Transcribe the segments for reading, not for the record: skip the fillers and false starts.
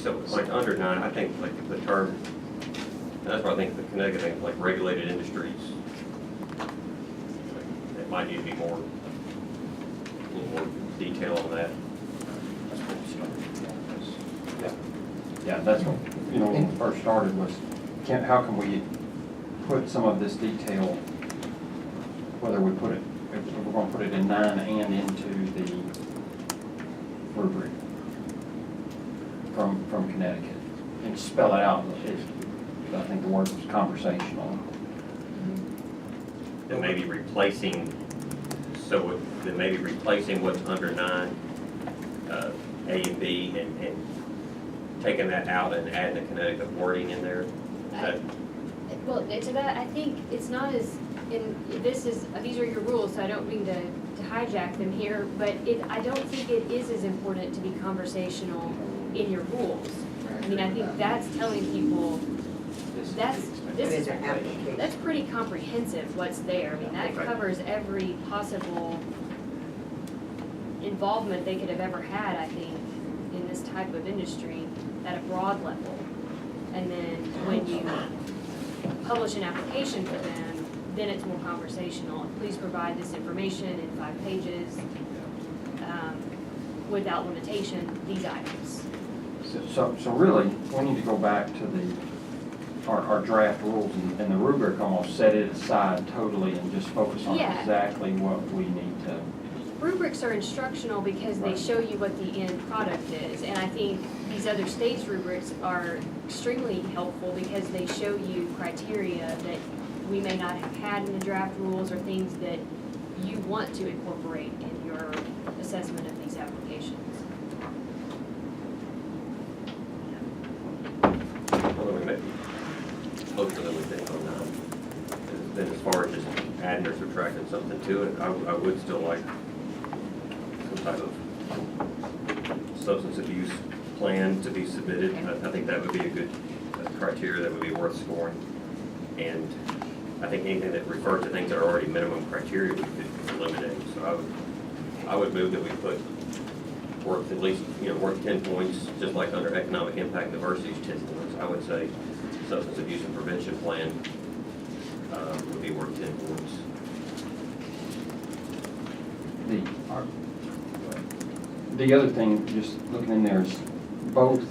So like under 9, I think like the term, and that's why I think the Connecticut thing, like regulated industries, it might need to be more, a little more detail on that. That's what we started. Yeah, that's what, when we first started was, how can we put some of this detail, whether we put it, if we're gonna put it in 9 and into the rubric from Connecticut, and spell it out. I think the word was conversational. Then maybe replacing, then maybe replacing what's under 9, A and B, and taking that out and adding the Connecticut wording in there. Well, to that, I think it's not as, these are your rules, so I don't mean to hijack them here, but I don't think it is as important to be conversational in your rules. I mean, I think that's telling people, that's pretty comprehensive what's there. I mean, that covers every possible involvement they could have ever had, I think, in this type of industry at a broad level. And then when you publish an application for them, then it's more conversational. Please provide this information in 5 pages, without limitation, these items. So really, we need to go back to our draft rules and the rubric, almost set it aside totally and just focus on exactly what we need to. Rubrics are instructional because they show you what the end product is, and I think these other states' rubrics are extremely helpful because they show you criteria that we may not have had in the draft rules or things that you want to incorporate in your assessment of these applications. Well, we maybe most of them we think on that. Then as far as just adding or subtracting something to it, I would still like some type of substance abuse plan to be submitted. I think that would be a good criteria that would be worth scoring. And I think anything that refers to things that are already minimum criteria we could eliminate. So I would move that we put worth at least, worth 10 points, just like under economic impact and diversity is 10 points. I would say substance abuse and prevention plan would be worth 10 points. The other thing, just looking in there, is both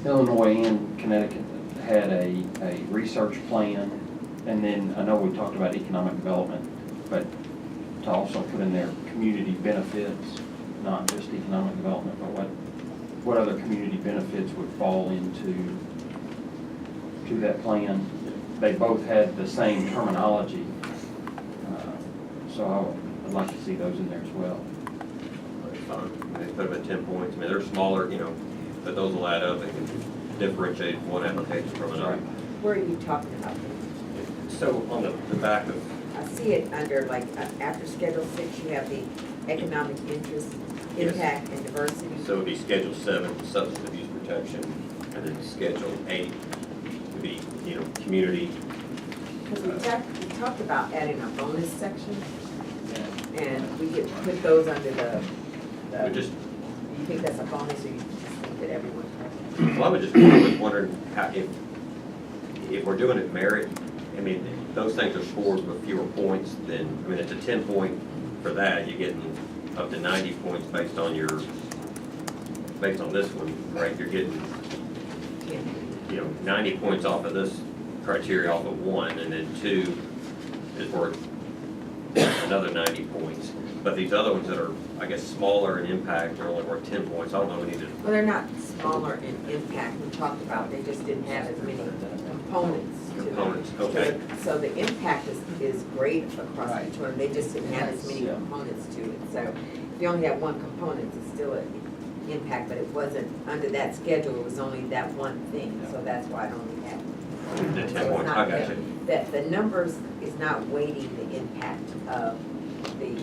Illinois and Connecticut had a research plan, and then I know we talked about economic development, but to also put in there community benefits, not just economic development, but what other community benefits would fall into that plan. They both had the same terminology, so I'd like to see those in there as well. They put them at 10 points. I mean, they're smaller, but those will add up and can differentiate one application from another. Where are you talking about? So on the back of, I see it under, like, after Schedule 6, you have the economic interest, impact, and diversity. so it would be Schedule 7, substance abuse protection, and then Schedule 8 would be, community. Because we talked about adding a bonus section, and we could put those under the We just, you think that's a bonus, or you just think that everyone? well, I was wondering how, if we're doing it merit, I mean, those things are scores with fewer points than, I mean, it's a 10-point for that, you're getting up to 90 points based on this one, right? You're getting, 90 points off of this criteria off of 1, and then 2 is worth another 90 points. But these other ones that are, I guess, smaller in impact are only worth 10 points. I don't know, we need to. Well, they're not smaller in impact, we talked about, they just didn't have as many components to them. Components, okay. So the impact is great across each one, they just didn't have as many Yeah. components to it. So if you only have one component, it's still an impact, but it wasn't, under that schedule, it was only that one thing, so that's why it only had. The 10 So it's points, not I got you. that the numbers is not weighting the impact of the,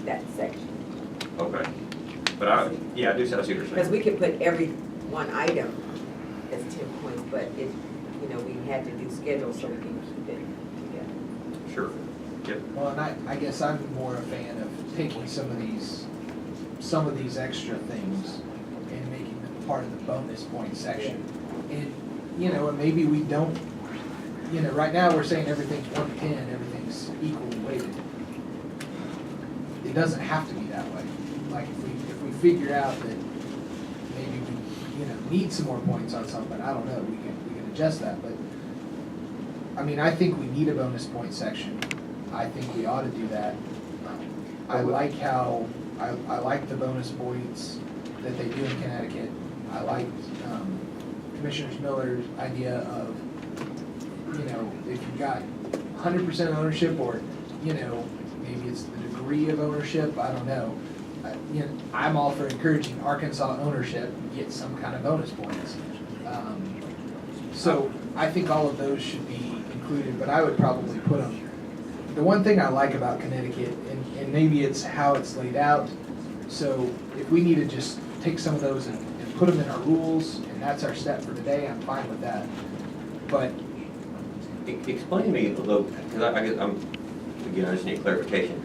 that section. Okay. But I do see what you're saying. Because we could put every one item as 10 points, but it, we had to do schedules so we can keep it together. Sure. Yep. Well, and I guess I'm more a fan of taking some of these some of these extra things and making them part of the bonus point section. And, you know, and maybe we don't, you know, right now we're saying everything's 1 to 10, everything's equally weighted. It doesn't have to be that way. Like if we figure out that maybe we, you know, need some more points on something, I don't know, we can adjust that, but I mean, I think we need a bonus point section. I think we ought to do that. I like how, I like the bonus points that they do in Connecticut. I like Commissioner Miller's idea of, you know, if you've got 100% ownership or, you know, maybe it's the degree of ownership, I don't know. You know, I'm all for encouraging Arkansas ownership, get some kind of bonus points. So I think all of those should be included, but I would probably put them. The one thing I like about Connecticut, and maybe it's how it's laid out, so if we need to just take some of those and put them in our rules, and that's our step for today, I'm fine with that. But Explain to me a little, because I guess again, I just need clarification.